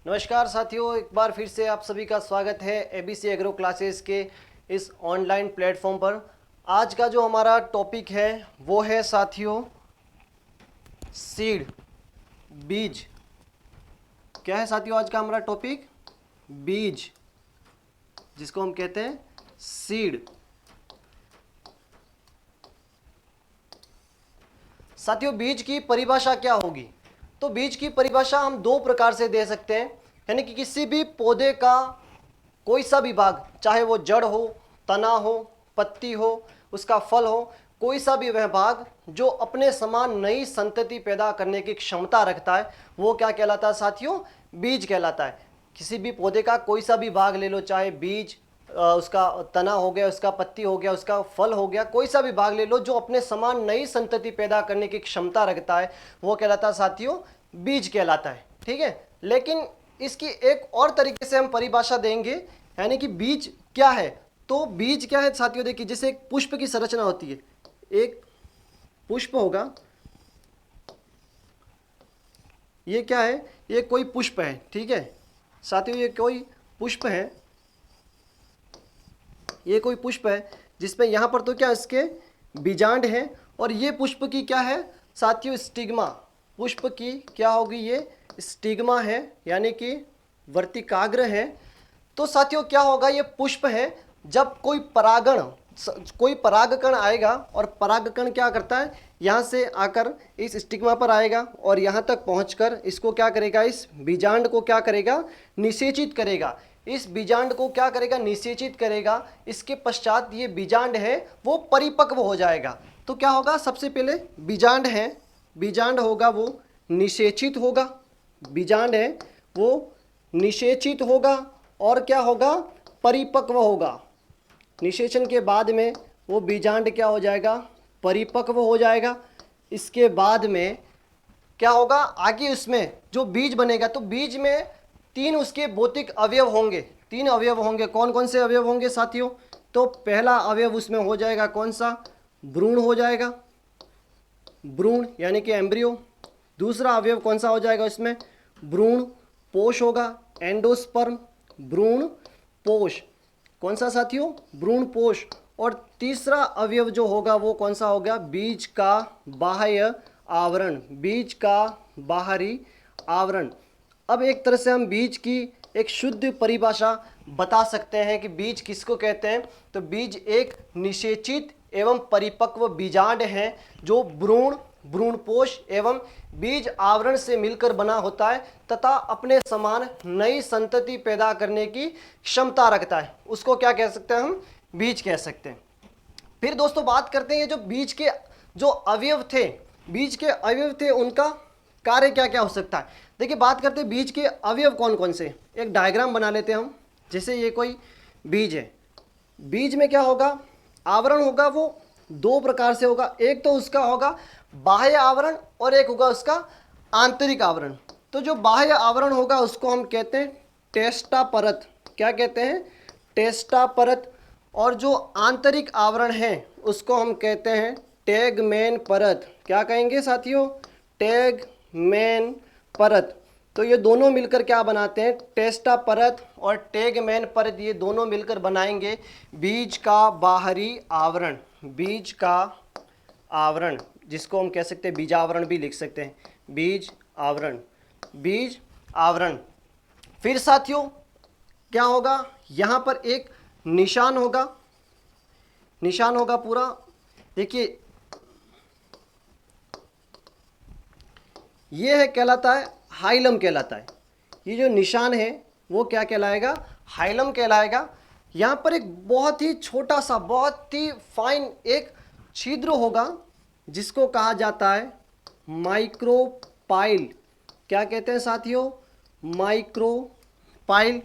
नमस्कार साथियों, एक बार फिर से आप सभी का स्वागत है एबीसी एग्रो क्लासेस के इस ऑनलाइन प्लेटफॉर्म पर। आज का जो हमारा टॉपिक है वो है साथियों सीड, बीज। क्या है साथियों आज का हमारा टॉपिक? बीज, जिसको हम कहते हैं सीड। साथियों बीज की परिभाषा क्या होगी? तो बीज की परिभाषा हम दो प्रकार से दे सकते हैं, यानी कि किसी भी पौधे का कोई सा भी भाग, चाहे वो जड़ हो, तना हो, पत्ती हो, उसका फल हो, कोई सा भी वह भाग जो अपने समान नई संतति पैदा करने की क्षमता रखता है, वो क्या कहलाता है साथियों? बीज कहलाता है। किसी भी पौधे का कोई सा भी भाग ले लो, चाहे बीज, उसका तना हो गया, उसका पत्ती हो गया, उसका फल हो गया, कोई सा भी भाग ले लो जो अपने समान नई संतति पैदा करने की क्षमता रखता है, वो कहलाता है साथियों बीज कहलाता है। ठीक है, लेकिन इसकी एक और तरीके से हम परिभाषा देंगे, यानी कि बीज क्या है। तो बीज क्या है साथियों? देखिए, जैसे एक पुष्प की संरचना होती है, एक पुष्प होगा, ये क्या है? ये कोई पुष्प है। ठीक है साथियों, ये कोई पुष्प है, ये कोई पुष्प है जिसमें यहाँ पर तो क्या इसके बीजांड है, और ये पुष्प की क्या है साथियों? स्टिग्मा। पुष्प की क्या होगी? ये स्टिग्मा है, यानी कि वर्तिकाग्र है। तो साथियों क्या होगा? ये पुष्प है, जब कोई परागकण आएगा, और परागकण क्या करता है? यहाँ से आकर इस स्टिग्मा पर आएगा और यहाँ तक पहुँचकर इसको क्या करेगा? इस बीजांड को क्या करेगा? निषेचित करेगा। इस बीजांड को क्या करेगा? निषेचित करेगा। इसके पश्चात ये बीजांड है वो परिपक्व हो जाएगा। तो क्या होगा? सबसे पहले बीजांड है, बीजांड होगा वो निषेचित होगा, बीजांड है वो निषेचित होगा, और क्या होगा? परिपक्व होगा। निषेचन के बाद में वो बीजांड क्या हो जाएगा? परिपक्व हो जाएगा। इसके बाद में क्या होगा? आगे उसमें जो बीज बनेगा, तो बीज में तीन उसके भौतिक अवयव होंगे, तीन अवयव होंगे। कौन कौन से अवयव होंगे साथियों? तो पहला अवयव उसमें हो जाएगा कौन सा? भ्रूण हो जाएगा, भ्रूण यानी कि एम्ब्रियो। दूसरा अवयव कौन सा हो जाएगा इसमें? भ्रूण पोष होगा, एंडोस्पर्म, भ्रूण पोष। कौन सा साथियों? भ्रूण पोष। और तीसरा अवयव जो होगा वो कौन सा होगा? बीज का बाह्य आवरण, बीज का बाहरी आवरण। अब एक तरह से हम बीज की एक शुद्ध परिभाषा बता सकते हैं कि बीज किसको कहते हैं। तो बीज एक निषेचित एवं परिपक्व बीजांड है जो भ्रूण, भ्रूणपोष एवं बीज आवरण से मिलकर बना होता है तथा अपने समान नई संतति पैदा करने की क्षमता रखता है। उसको क्या कह सकते हैं हम? बीज कह सकते हैं। फिर दोस्तों बात करते हैं, जो बीज के जो अवयव थे, बीज के अवयव थे, उनका कार्य क्या क्या हो सकता है। देखिए, बात करते हैं बीज के अवयव कौन कौन से। एक डायग्राम बना लेते हैं हम। जैसे ये कोई बीज है, बीज में क्या होगा? आवरण होगा वो दो प्रकार से होगा। एक तो उसका होगा बाह्य आवरण और एक होगा उसका आंतरिक आवरण। तो जो बाह्य आवरण होगा उसको हम कहते हैं टेस्टा परत। क्या कहते हैं? टेस्टा परत। और जो आंतरिक आवरण है उसको हम कहते हैं टैगमैन परत। क्या कहेंगे साथियों? टैगमैन परत। तो ये दोनों मिलकर क्या बनाते हैं? टेस्टा परत और टैगमैन परत, ये दोनों मिलकर बनाएंगे बीज का बाहरी आवरण। बीज का आवरण, जिसको हम कह सकते हैं बीजावरण भी लिख सकते हैं, बीज आवरण, बीज आवरण। फिर साथियों क्या होगा? यहाँ पर एक निशान होगा, निशान होगा पूरा। देखिए ये है, कहलाता है हाइलम कहलाता है। ये जो निशान है वो क्या कहलाएगा? हाइलम कहलाएगा। यहाँ पर एक बहुत ही छोटा सा, बहुत ही फाइन एक छिद्र होगा जिसको कहा जाता है माइक्रोपाइल। क्या कहते हैं साथियों? माइक्रोपाइल।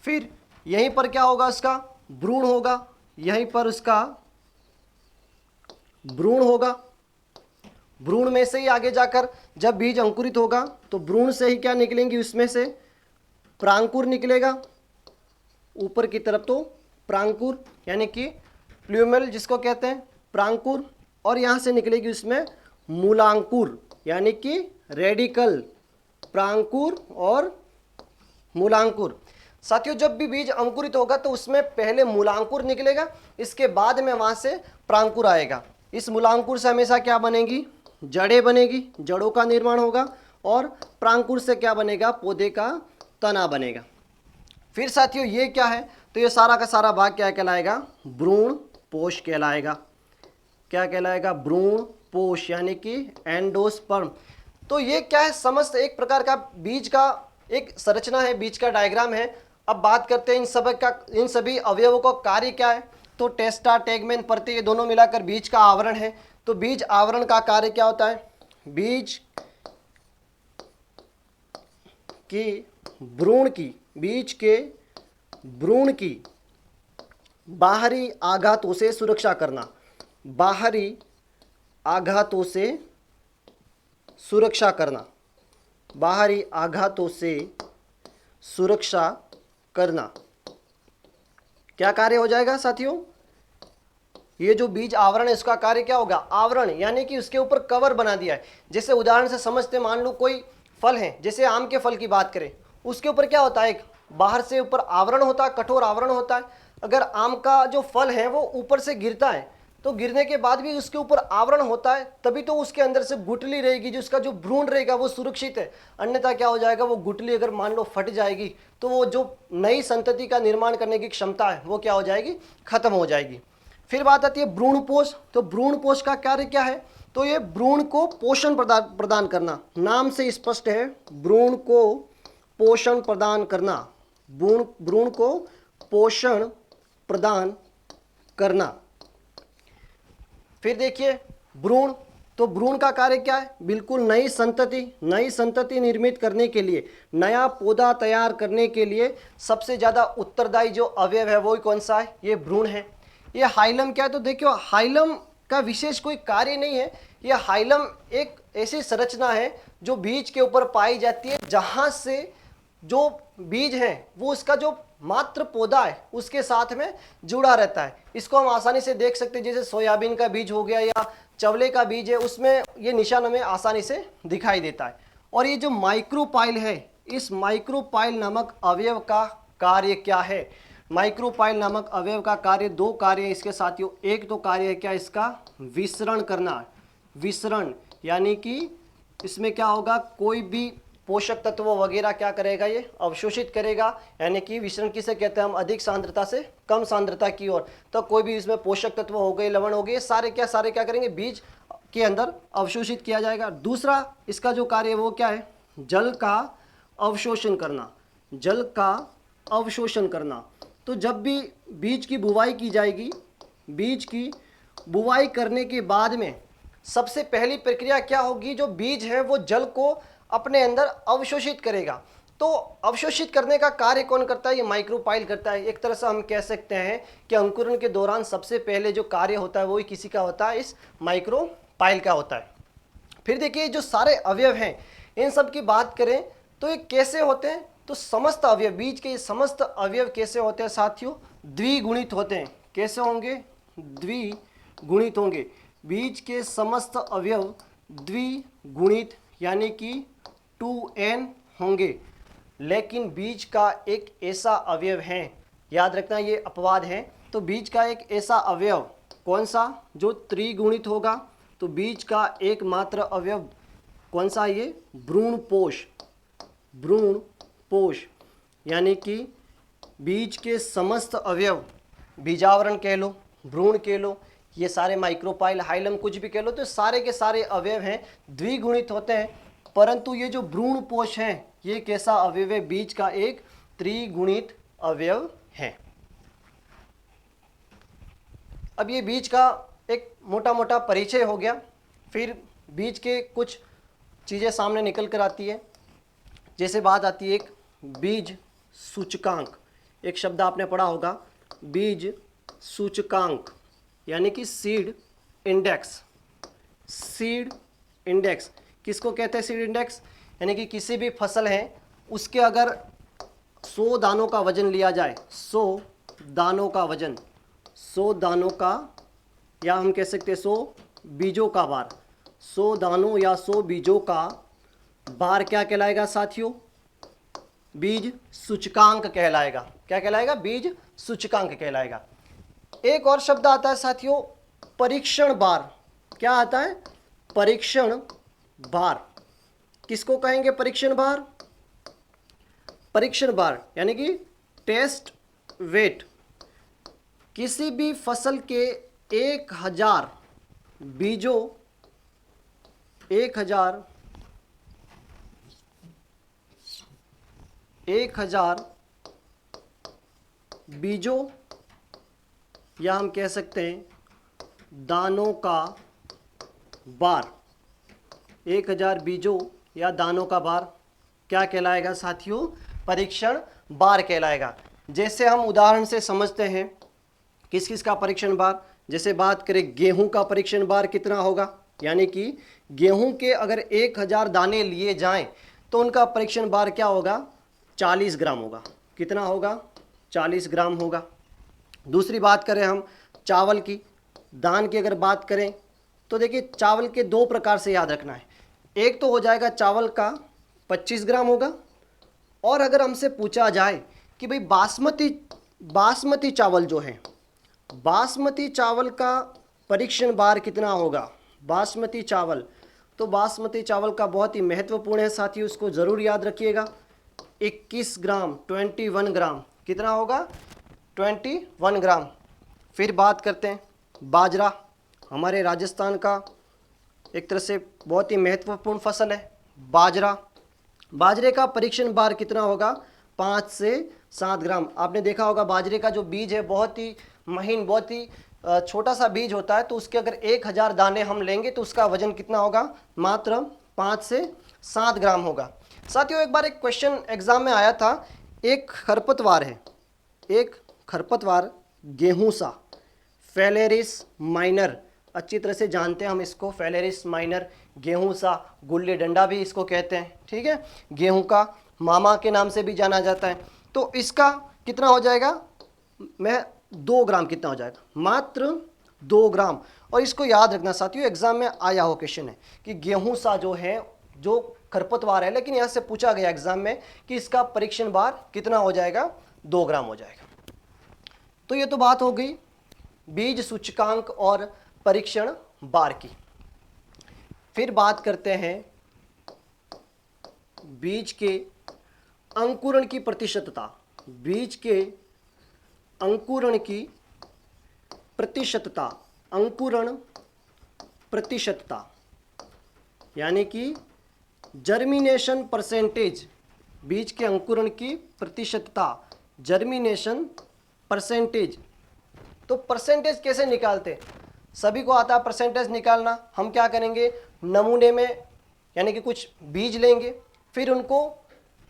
फिर यहीं पर क्या होगा? उसका भ्रूण होगा, यहीं पर उसका भ्रूण होगा। भ्रूण में से ही आगे जाकर जब बीज अंकुरित होगा तो भ्रूण से ही क्या निकलेंगी? उसमें से प्रांकुर निकलेगा ऊपर की तरफ, तो प्रांकुर यानी कि प्लूमेल जिसको कहते हैं, प्रांकुर। और यहाँ से निकलेगी उसमें मूलांकुर यानी कि रेडिकल। प्रांकुर और मूलांकुर। साथियों जब भी बीज अंकुरित होगा तो उसमें पहले मूलांकुर निकलेगा, इसके बाद में वहां से प्रांकुर आएगा। इस मूलांकुर से हमेशा क्या बनेगी, जड़ें बनेगी, जड़ों का निर्माण होगा, और प्रांकुर से क्या बनेगा, पौधे का तना बनेगा। फिर साथियों ये क्या है, तो ये सारा का सारा भाग क्या कहलाएगा, भ्रूण पोष कहलाएगा। क्या कहलाएगा, भ्रूण पोष, यानी कि एंडोस्पर्म। तो ये क्या है, समस्त एक प्रकार का बीज का एक संरचना है, बीज का डायग्राम है। अब बात करते हैं इन सभी अवयवों का कार्य क्या है। तो टेस्टा, टेगमेन, प्रति, ये दोनों मिलाकर बीज का आवरण है। तो बीज आवरण का कार्य क्या होता है, बीज के भ्रूण की बाहरी आघातों से सुरक्षा करना, बाहरी आघातों से सुरक्षा करना, बाहरी आघातों से सुरक्षा करना। क्या कार्य हो जाएगा साथियों, ये जो बीज आवरण है इसका कार्य क्या होगा, आवरण, यानी कि उसके ऊपर कवर बना दिया है। जैसे उदाहरण से समझते, मान लो कोई फल है, जैसे आम के फल की बात करें, उसके ऊपर क्या होता है, एक बाहर से ऊपर आवरण होता है, कठोर आवरण होता है। अगर आम का जो फल है वो ऊपर से गिरता है, तो गिरने के बाद भी उसके ऊपर आवरण होता है, तभी तो उसके अंदर से गुठली रहेगी, जो उसका जो भ्रूण रहेगा वो सुरक्षित है। अन्यथा क्या हो जाएगा, वो गुठली अगर मान लो फट जाएगी तो वो जो नई संतति का निर्माण करने की क्षमता है वो क्या हो जाएगी, खत्म हो जाएगी। फिर बात आती है भ्रूणपोष। तो भ्रूणपोष का कार्य क्या है, तो ये भ्रूण को पोषण प्रदान करना, नाम से स्पष्ट है, भ्रूण को पोषण प्रदान करना, भ्रूण को पोषण प्रदान करना। फिर देखिए भ्रूण, तो भ्रूण का कार्य क्या है, बिल्कुल नई संतति निर्मित करने के लिए, नया पौधा तैयार करने के लिए सबसे ज़्यादा उत्तरदायी जो अवयव है वो कौन सा है, ये भ्रूण है। ये हाइलम क्या है, तो देखियो हाइलम का विशेष कोई कार्य नहीं है। ये हाइलम एक ऐसी संरचना है जो बीज के ऊपर पाई जाती है, जहाँ से जो बीज है वो उसका जो मात्र पौधा है उसके साथ में जुड़ा रहता है। इसको हम आसानी से देख सकते हैं, जैसे सोयाबीन का बीज हो गया या चवले का बीज है, उसमें ये निशान हमें आसानी से दिखाई देता है। और ये जो माइक्रोपाइल है, इस माइक्रोपाइल नामक अवयव का कार्य क्या है, माइक्रोपाइल नामक अवयव का कार्य, दो कार्य है इसके साथियों। एक तो कार्य है क्या, इसका विसरण करना, विसरण, यानी कि इसमें क्या होगा, कोई भी पोषक तत्व वगैरह क्या करेगा, ये अवशोषित करेगा, यानी कि विसरण किसे कहते हैं हम, अधिक सांद्रता से कम सांद्रता की ओर। तो कोई भी इसमें पोषक तत्व हो गए, लवण हो गए, सारे क्या करेंगे, बीज के अंदर अवशोषित किया जाएगा। दूसरा इसका जो कार्य है वो क्या है, जल का अवशोषण करना, जल का अवशोषण करना। तो जब भी बीज की बुवाई की जाएगी, बीज की बुवाई करने के बाद में सबसे पहली प्रक्रिया क्या होगी, जो बीज है वो जल को अपने अंदर अवशोषित करेगा। तो अवशोषित करने का कार्य कौन करता है, ये माइक्रोपाइल करता है। एक तरह से हम कह सकते हैं कि अंकुरण के दौरान सबसे पहले जो कार्य होता है वो ही किसी का होता है, इस माइक्रोपाइल का होता है। फिर देखिए जो सारे अवयव हैं इन सब की बात करें तो ये कैसे होते हैं, तो समस्त अवयव, बीज के समस्त अवयव कैसे होते हैं साथियों, द्विगुणित होते हैं। कैसे होंगे, द्विगुणित होंगे। बीज के समस्त अवयव द्विगुणित यानी कि 2n होंगे। लेकिन बीज का एक ऐसा अवयव है, याद रखना ये अपवाद है, तो बीज का एक ऐसा अवयव कौन सा, जो त्रिगुणित होगा। तो बीज का एकमात्र अवयव कौन सा, ये भ्रूणपोष, भ्रूणपोष, यानी कि बीज के समस्त अवयव, बीजावरण कह लो, भ्रूण कह लो, ये सारे माइक्रोपाइल, हाइलम, कुछ भी कह लो, तो सारे के सारे अवयव हैं द्विगुणित होते हैं। परंतु ये जो भ्रूणपोष है ये कैसा अवयव है, बीज का एक त्रिगुणित अवयव है। अब ये बीज का एक मोटा मोटा परिचय हो गया। फिर बीज के कुछ चीज़ें सामने निकल कर आती है। जैसे बात आती है एक बीज सूचकांक, एक शब्द आपने पढ़ा होगा, बीज सूचकांक, यानी कि सीड इंडेक्स। सीड इंडेक्स किसको कहते हैं, सीड इंडेक्स, यानी कि किसी भी फसल है उसके अगर 100 दानों का वजन लिया जाए, 100 दानों का वजन, 100 दानों का, या हम कह सकते हैं 100 बीजों का बार, 100 दानों या 100 बीजों का बार क्या कहलाएगा साथियों, बीज सूचकांक कहलाएगा। क्या कहलाएगा? बीज सूचकांक कहलाएगा। एक और शब्द आता है साथियों, परीक्षण बार। क्या आता है? परीक्षण बार। किसको कहेंगे परीक्षण बार? परीक्षण बार यानी कि टेस्ट वेट। किसी भी फसल के 1000 बीजों 1000 बीजों या हम कह सकते हैं दानों का बार, 1000 बीजों या दानों का बार क्या कहलाएगा साथियों? परीक्षण बार कहलाएगा। जैसे हम उदाहरण से समझते हैं किस किस का परीक्षण बार। जैसे बात करें गेहूं का परीक्षण बार कितना होगा, यानी कि गेहूं के अगर 1000 दाने लिए जाएं तो उनका परीक्षण बार क्या होगा? 40 ग्राम होगा। कितना होगा? 40 ग्राम होगा। दूसरी बात करें हम चावल की, दान की अगर बात करें तो देखिए चावल के 2 प्रकार से याद रखना है। एक तो हो जाएगा चावल का 25 ग्राम होगा, और अगर हमसे पूछा जाए कि भाई बासमती चावल जो है, बासमती चावल का परीक्षण बार कितना होगा? बासमती चावल, तो बासमती चावल का बहुत ही महत्वपूर्ण है साथियों, उसको ज़रूर याद रखिएगा। 21 ग्राम, 21 ग्राम। कितना होगा? 21 ग्राम। फिर बात करते हैं बाजरा, हमारे राजस्थान का एक तरह से बहुत ही महत्वपूर्ण फसल है बाजरा। बाजरे का परीक्षण बार कितना होगा? 5 से 7 ग्राम। आपने देखा होगा बाजरे का जो बीज है बहुत ही महीन, बहुत ही छोटा सा बीज होता है, तो उसके अगर 1000 दाने हम लेंगे तो उसका वजन कितना होगा? मात्र 5 से 7 ग्राम होगा। साथियों एक बार एक क्वेश्चन एग्जाम में आया था, एक खरपतवार है, एक खरपतवार गेहूं सा, फेलेरिस माइनर, अच्छी तरह से जानते हैं हम इसको, फेलेरिस माइनर, गेहूं सा, गुल्ली डंडा भी इसको कहते हैं, ठीक है, गेहूं का मामा के नाम से भी जाना जाता है। तो इसका कितना हो जाएगा? 2 ग्राम कितना हो जाएगा? मात्र 2 ग्राम। और इसको याद रखना साथियों, एग्जाम में आया हो क्वेश्चन है कि गेहूं सा जो है, जो खरपतवार है, लेकिन यहाँ से पूछा गया एग्जाम में कि इसका परीक्षण बार कितना हो जाएगा? 2 ग्राम हो जाएगा। तो ये तो बात हो गई बीज सूचकांक और परीक्षण बार की। फिर बात करते हैं बीज के अंकुरण की प्रतिशतता। बीज के अंकुरण की प्रतिशतता, अंकुरण प्रतिशतता यानी कि जर्मिनेशन परसेंटेज। बीज के अंकुरण की प्रतिशतता, जर्मिनेशन परसेंटेज। तो परसेंटेज कैसे निकालते? सभी को आता है परसेंटेज निकालना। हम क्या करेंगे? नमूने में यानी कि कुछ बीज लेंगे, फिर उनको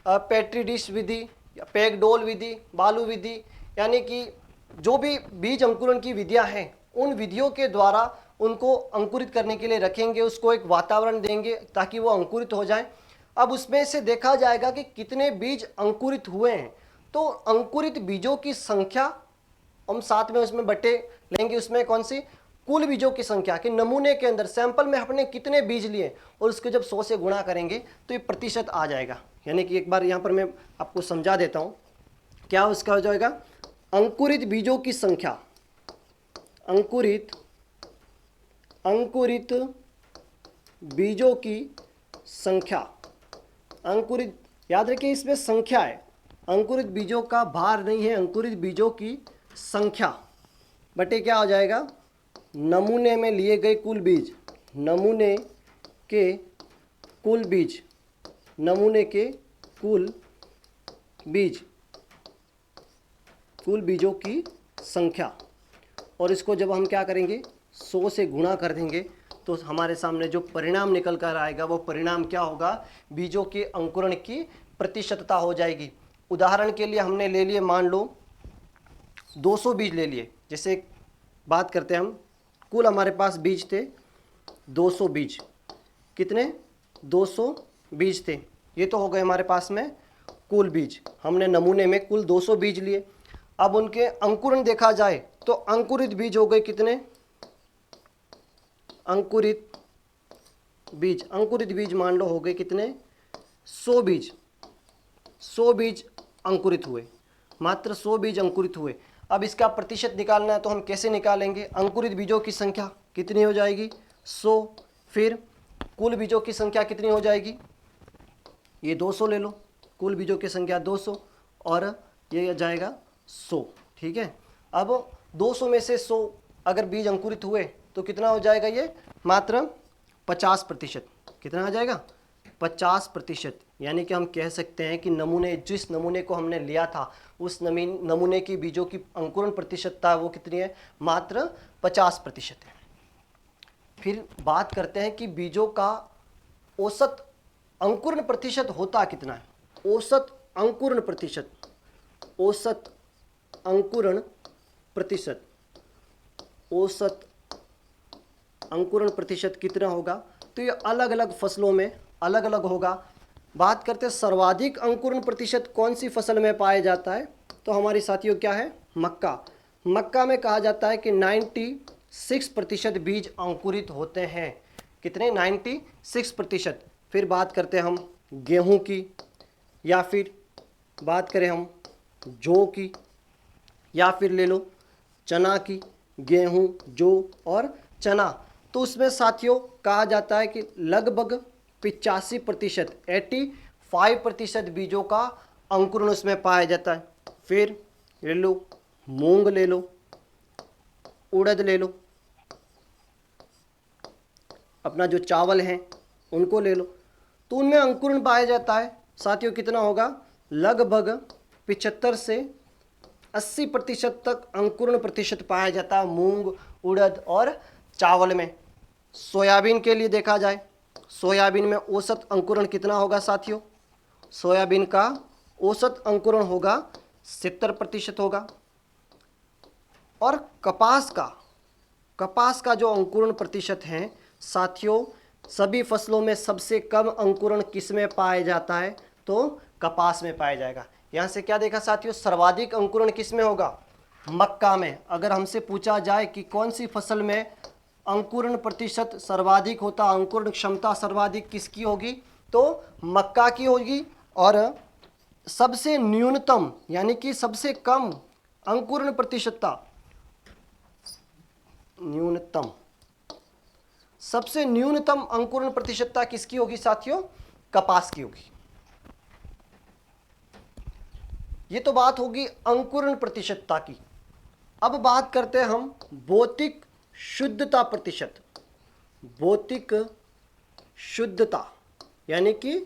पेट्री डिश विधि, पैकडोल विधि, बालू विधि, यानी कि जो भी बीज अंकुरण की विधियां हैं उन विधियों के द्वारा उनको अंकुरित करने के लिए रखेंगे, उसको एक वातावरण देंगे ताकि वो अंकुरित हो जाए। अब उसमें से देखा जाएगा कि कितने बीज अंकुरित हुए हैं, तो अंकुरित बीजों की संख्या हम साथ में उसमें बटे लेंगे, उसमें कौन सी? कुल बीजों की संख्या, कि नमूने के अंदर सैंपल में हमने कितने बीज लिए, और उसको जब 100 से गुणा करेंगे तो ये प्रतिशत आ जाएगा। यानी कि एक बार यहाँ पर मैं आपको समझा देता हूँ, क्या उसका हो जाएगा? अंकुरित बीजों की संख्या, अंकुरित बीजों की संख्या, अंकुरित, याद रखिए इसमें संख्या है, अंकुरित बीजों का भार नहीं है, अंकुरित बीजों की संख्या बटे क्या हो जाएगा? नमूने में लिए गए कुल बीज, नमूने के कुल बीज, नमूने के कुल बीज, कुल बीजों की संख्या। और इसको जब हम क्या करेंगे? 100 से गुणा कर देंगे तो हमारे सामने जो परिणाम निकल कर आएगा वो परिणाम क्या होगा? बीजों के अंकुरण की प्रतिशतता हो जाएगी। उदाहरण के लिए हमने ले लिए, मान लो 200 बीज ले लिए। जैसे बात करते हैं हम, कुल हमारे पास बीज थे 200 बीज। कितने? 200 बीज थे। ये तो हो गए हमारे पास में कुल बीज। हमने नमूने में कुल 200 बीज लिए। अब उनके अंकुरण देखा जाए तो अंकुरित बीज हो गए कितने? अंकुरित बीज मान लो हो गए कितने? 100 बीज। 100 बीज अंकुरित हुए, मात्र 100 बीज अंकुरित हुए। अब इसका प्रतिशत निकालना है तो हम कैसे निकालेंगे? अंकुरित बीजों की संख्या कितनी हो जाएगी? 100। फिर कुल बीजों की संख्या कितनी हो जाएगी? ये 200 ले लो, कुल बीजों की संख्या 200 और ये जाएगा 100। ठीक है, अब 200 में से 100 अगर बीज अंकुरित हुए तो कितना हो जाएगा? ये मात्र 50%। कितना आ जाएगा? 50%। यानी कि हम कह सकते हैं कि जिस नमूने को हमने लिया था उस नमूने की बीजों की अंकुरण प्रतिशतता वो कितनी है? मात्र 50% है। फिर बात करते हैं कि बीजों का औसत अंकुरण प्रतिशत होता कितना है? औसत अंकुरण प्रतिशत, औसत अंकुरण प्रतिशत, औसत अंकुरण प्रतिशत कितना होगा? तो ये अलग अलग फसलों में अलग अलग होगा। बात करते हैं सर्वाधिक अंकुरण प्रतिशत कौन सी फसल में पाया जाता है? तो हमारी साथियों क्या है? मक्का। मक्का में कहा जाता है कि 96% बीज अंकुरित होते हैं। कितने? 96%। फिर बात करते हैं हम गेहूं की, या फिर बात करें हम जौ की, या फिर ले लो चना की। गेहूं, जौ और चना, तो उसमें साथियों कहा जाता है कि लगभग 85%, 85% बीजों का अंकुरण उसमें पाया जाता है। फिर ले लो मूंग, ले लो उड़द, ले लो अपना जो चावल हैं उनको ले लो, तो उनमें अंकुरण पाया जाता है साथियों। कितना होगा? लगभग 75 से 80% तक अंकुरण प्रतिशत पाया जाता है मूंग, उड़द और चावल में। सोयाबीन के लिए देखा जाए, सोयाबीन में औसत अंकुरण कितना होगा साथियों? सोयाबीन का औसत अंकुरण होगा 70% होगा। और कपास का जो अंकुरण प्रतिशत है साथियों, सभी फसलों में सबसे कम अंकुरण किस में पाया जाता है? तो कपास में पाया जाएगा। यहाँ से क्या देखा साथियों? सर्वाधिक अंकुरण किस में होगा? मक्का में। अगर हमसे पूछा जाए कि कौन सी फसल में अंकुरण प्रतिशत सर्वाधिक होता, अंकुरण क्षमता सर्वाधिक किसकी होगी? तो मक्का की होगी। और सबसे न्यूनतम यानी कि सबसे कम अंकुरण प्रतिशतता, सबसे न्यूनतम अंकुरण प्रतिशतता किसकी होगी साथियों? कपास की होगी। ये तो बात होगी अंकुरण प्रतिशतता की। अब बात करते हैं हम भौतिक शुद्धता प्रतिशत। भौतिक शुद्धता यानी कि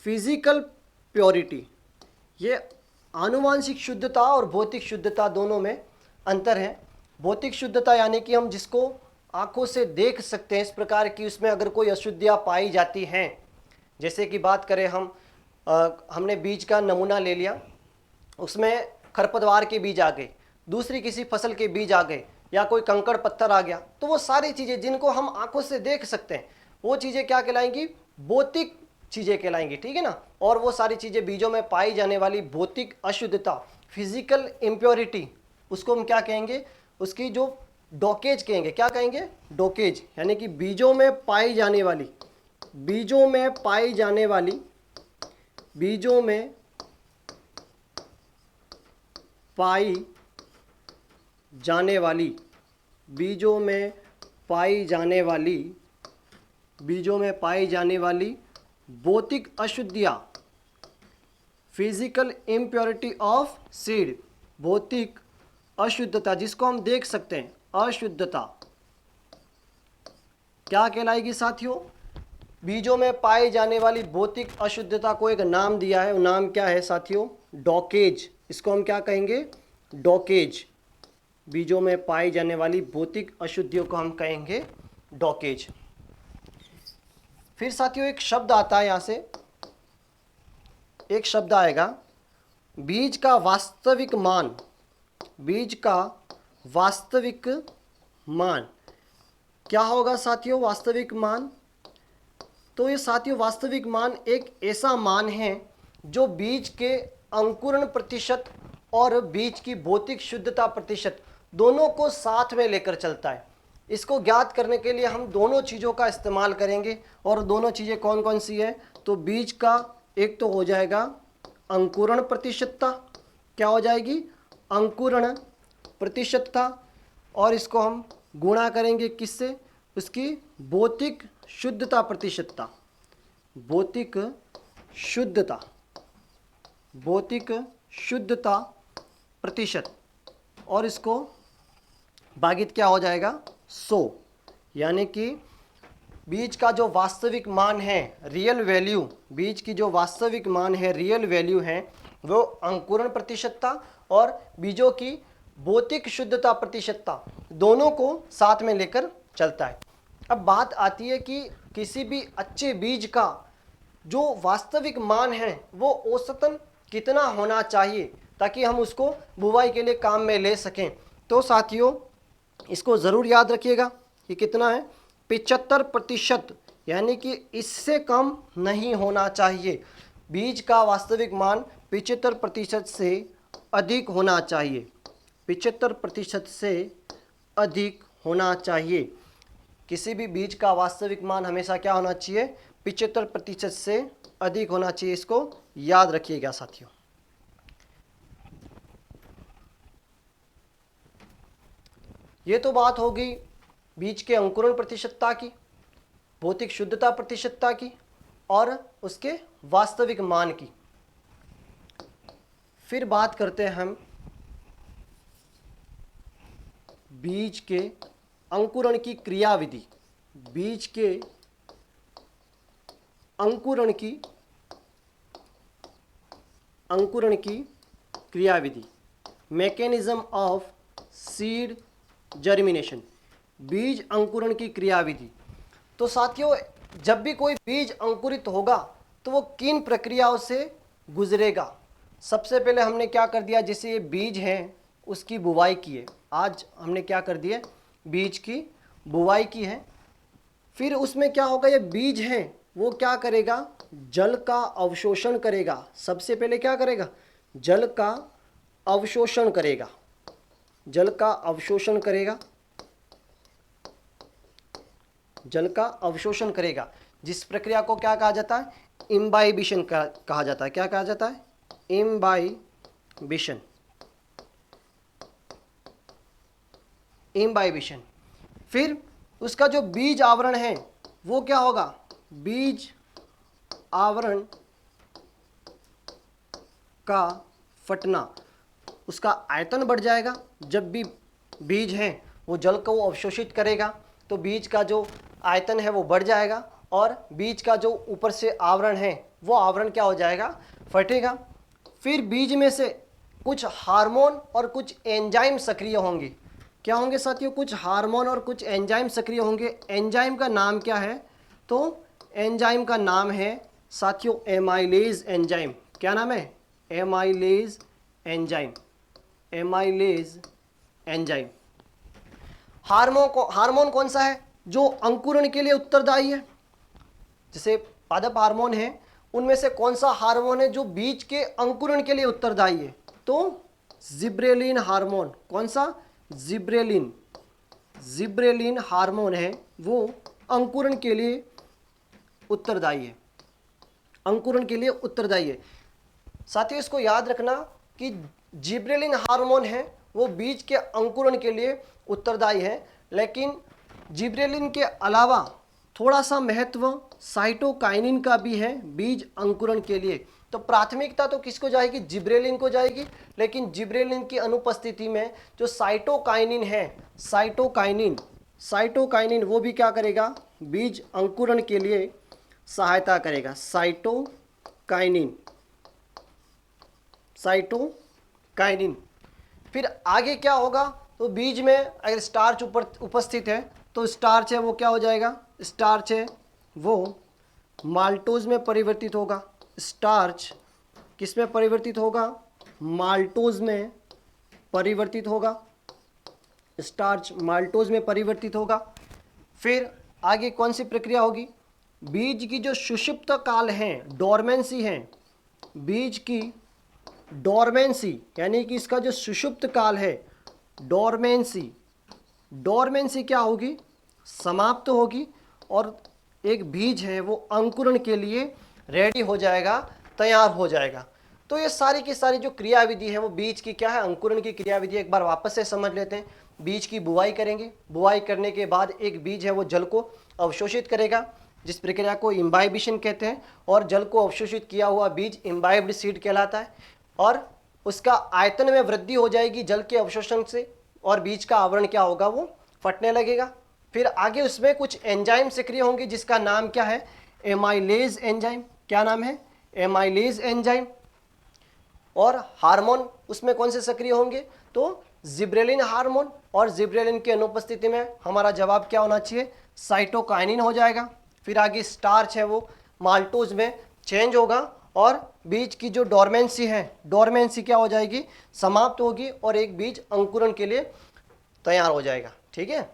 फिजिकल प्योरिटी। ये आनुवांशिक शुद्धता और भौतिक शुद्धता दोनों में अंतर है। भौतिक शुद्धता यानी कि हम जिसको आंखों से देख सकते हैं, इस प्रकार की उसमें अगर कोई अशुद्धियाँ पाई जाती हैं, जैसे कि बात करें हमने बीज का नमूना ले लिया, उसमें खरपतवार के बीज आ गए, दूसरी किसी फसल के बीज आ गए, या कोई कंकड़ पत्थर आ गया, तो वो सारी चीज़ें जिनको हम आंखों से देख सकते हैं वो चीज़ें क्या कहलाएंगी? भौतिक चीज़ें कहलाएंगी। ठीक है ना। और वो सारी चीज़ें बीजों में पाई जाने वाली भौतिक अशुद्धता, फिजिकल इम्प्योरिटी, उसको हम क्या कहेंगे? उसकी जो डोकेज कहेंगे। क्या कहेंगे? डोकेज। यानी कि बीजों में पाई जाने वाली बीजों में पाई जाने वाली भौतिक अशुद्धियाँ, फिजिकल इम्प्योरिटी ऑफ सीड, भौतिक अशुद्धता जिसको हम देख सकते हैं, अशुद्धता क्या कहलाएगी साथियों? बीजों में पाई जाने वाली भौतिक अशुद्धता को एक नाम दिया है। वो नाम क्या है साथियों? डोकेज। इसको हम क्या कहेंगे? डोकेज। बीजों में पाई जाने वाली भौतिक अशुद्धियों को हम कहेंगे डोकेज। फिर साथियों एक शब्द आता है, यहाँ से एक शब्द आएगा बीज का वास्तविक मान। बीज का वास्तविक मान क्या होगा साथियों? वास्तविक मान, तो ये साथियों वास्तविक मान एक ऐसा मान है जो बीज के अंकुरण प्रतिशत और बीज की भौतिक शुद्धता प्रतिशत दोनों को साथ में लेकर चलता है। इसको ज्ञात करने के लिए हम दोनों चीज़ों का इस्तेमाल करेंगे। और दोनों चीज़ें कौन कौन सी है? तो बीज का एक तो हो जाएगा अंकुरण प्रतिशतता, क्या हो जाएगी, अंकुरण प्रतिशतता, और इसको हम गुणा करेंगे किससे, उसकी भौतिक शुद्धता प्रतिशतता, भौतिक शुद्धता, भौतिक शुद्धता प्रतिशत, और इसको भागित क्या हो जाएगा 100, यानी कि बीज का जो वास्तविक मान है, रियल वैल्यू, बीज की जो वास्तविक मान है, रियल वैल्यू है, वो अंकुरण प्रतिशतता और बीजों की भौतिक शुद्धता प्रतिशतता, दोनों को साथ में लेकर चलता है। अब बात आती है कि किसी भी अच्छे बीज का जो वास्तविक मान है वो औसतन कितना होना चाहिए ताकि हम उसको बुवाई के लिए काम में ले सकें। तो साथियों इसको ज़रूर याद रखिएगा कि कितना है, 75%, यानी कि इससे कम नहीं होना चाहिए। बीज का वास्तविक मान 75% से अधिक होना चाहिए, 75% से अधिक होना चाहिए। किसी भी बीज का वास्तविक मान हमेशा क्या होना चाहिए, 75% से अधिक होना चाहिए। इसको याद रखिएगा साथियों। ये तो बात होगी बीज के अंकुरण प्रतिशतता की, भौतिक शुद्धता प्रतिशतता की और उसके वास्तविक मान की। फिर बात करते हैं हम बीज के अंकुरण की क्रियाविधि, बीज के अंकुरण की क्रियाविधि, मैकेनिज्म ऑफ सीड जर्मिनेशन, बीज अंकुरण की क्रियाविधि। तो साथियों जब भी कोई बीज अंकुरित होगा तो वो किन प्रक्रियाओं से गुजरेगा। सबसे पहले हमने क्या कर दिया, जैसे ये बीज है उसकी बुवाई की है, आज हमने क्या कर दिया, बीज की बुवाई की है। फिर उसमें क्या होगा, ये बीज है वो क्या करेगा, जल का अवशोषण करेगा। सबसे पहले क्या करेगा, जल का अवशोषण करेगा, जल का अवशोषण करेगा, जल का अवशोषण करेगा, जिस प्रक्रिया को क्या कहा जाता है, इम्बाइबिशन कहा जाता है। क्या कहा जाता है, इम्बाइबिशन, इम्बाइबिशन। फिर उसका जो बीज आवरण है वो क्या होगा, बीज आवरण का फटना, उसका आयतन बढ़ जाएगा। जब भी बीज है वो जल को अवशोषित करेगा तो बीज का जो आयतन है वो बढ़ जाएगा और बीज का जो ऊपर से आवरण है वो आवरण क्या हो जाएगा, फटेगा। फिर बीज में से कुछ हार्मोन और कुछ एंजाइम सक्रिय होंगे। क्या होंगे साथियों, कुछ हार्मोन और कुछ एंजाइम सक्रिय होंगे। एंजाइम का नाम क्या है, तो एंजाइम का नाम है साथियों एमाइलेज एंजाइम। क्या नाम है, amylase enzyme, amylase enzyme. Hormone कौन सा है, जो अंकुरण के लिए उत्तरदायी है। जैसे पादप हार्मोन है, उनमें से कौन सा हार्मोन है जो बीज के अंकुरण के लिए उत्तरदायी है, तो जिब्रेलिन हार्मोन। कौन सा, जिब्रेलिन, जिब्रेलिन हार्मोन है वो अंकुरण के लिए उत्तरदायी है, अंकुरण के लिए उत्तरदायी है। साथियों इसको याद रखना कि जिब्रेलिन हार्मोन है वो बीज के अंकुरण के लिए उत्तरदायी है, लेकिन जिब्रेलिन के अलावा थोड़ा सा महत्व साइटोकाइनिन का भी है बीज अंकुरण के लिए। तो प्राथमिकता तो किसको जाएगी, जिब्रेलिन को जाएगी, लेकिन जिब्रेलिन की अनुपस्थिति में जो साइटोकाइनिन है, साइटोकाइनिन, साइटोकाइनिन वो भी क्या करेगा, बीज अंकुरण के लिए सहायता करेगा। Cytokinin, cytokinin. फिर आगे क्या होगा, तो बीज में अगर स्टार्च उपस्थित है तो स्टार्च है वो क्या हो जाएगा, स्टार्च है वो माल्टोज में परिवर्तित होगा। स्टार्च किस में परिवर्तित होगा, माल्टोज में परिवर्तित होगा, स्टार्च माल्टोज में परिवर्तित होगा। फिर आगे कौन सी प्रक्रिया होगी, बीज की जो सुषुप्त काल है, डोरमेंसी है, बीज की डोरमेंसी, यानी कि इसका जो सुषुप्त काल है, डोरमेंसी, डोरमेंसी क्या होगी, समाप्त होगी और एक बीज है वो अंकुरण के लिए रेडी हो जाएगा, तैयार हो जाएगा। तो ये सारी की सारी जो क्रियाविधि है वो बीज की क्या है, अंकुरण की क्रियाविधि। एक बार वापस से समझ लेते हैं। बीज की बुआई करेंगे, बुआई करने के बाद एक बीज है वो जल को अवशोषित करेगा, जिस प्रक्रिया को इम्बाइबिशन कहते हैं, और जल को अवशोषित किया हुआ बीज इम्बाइब्ड सीड कहलाता है, और उसका आयतन में वृद्धि हो जाएगी जल के अवशोषण से, और बीज का आवरण क्या होगा, वो फटने लगेगा। फिर आगे उसमें कुछ एंजाइम सक्रिय होंगे जिसका नाम क्या है, एमाइलेज एंजाइम। क्या नाम है, एमाइलेज एंजाइम। और हार्मोन उसमें कौन से सक्रिय होंगे, तो जिब्रेलिन हार्मोन, और जिब्रेलिन की अनुपस्थिति में हमारा जवाब क्या होना चाहिए, साइटोकाइनिन हो जाएगा। फिर आगे स्टार्च है वो माल्टोज में चेंज होगा, और बीज की जो डोरमेंसी है, डोरमेंसी क्या हो जाएगी, समाप्त होगी, और एक बीज अंकुरण के लिए तैयार हो जाएगा। ठीक है।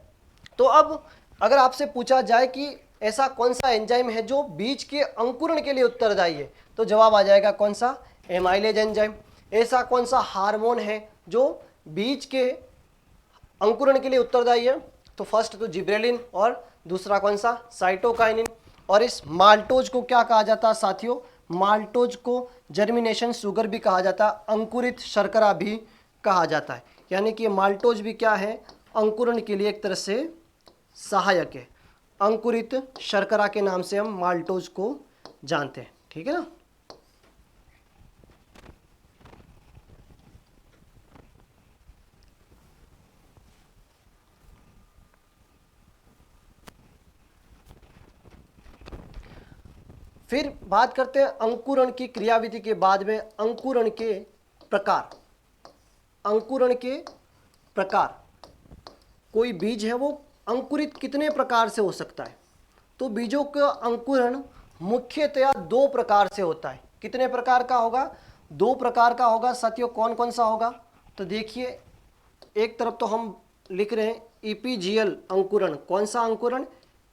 तो अब अगर आपसे पूछा जाए कि ऐसा कौन सा एंजाइम है जो बीज के अंकुरण के लिए उत्तरदायी है, तो जवाब आ जाएगा कौन सा, एमाइलेज एंजाइम। ऐसा कौन सा हार्मोन है जो बीज के अंकुरण के लिए उत्तरदायी है, तो फर्स्ट तो जिब्रेलिन, और दूसरा कौन सा, साइटोकाइनिन। और इस माल्टोज को क्या कहा जाता है साथियों, माल्टोज को जर्मिनेशन शुगर भी कहा जाता है, अंकुरित शर्करा भी कहा जाता है। यानी कि माल्टोज भी क्या है, अंकुरण के लिए एक तरह से सहायक है। अंकुरित शर्करा के नाम से हम माल्टोज को जानते हैं। ठीक है ना। फिर बात करते हैं अंकुरण की क्रियाविधि के बाद में अंकुरण के प्रकार। अंकुरण के प्रकार, कोई बीज है वो अंकुरित कितने प्रकार से हो सकता है, तो बीजों का अंकुरण मुख्यतया दो प्रकार से होता है। कितने प्रकार का होगा, दो प्रकार का होगा साथियों। कौन कौन सा होगा, तो देखिए, एक तरफ तो हम लिख रहे हैं ईपीजीएल अंकुरण। कौन सा अंकुरण,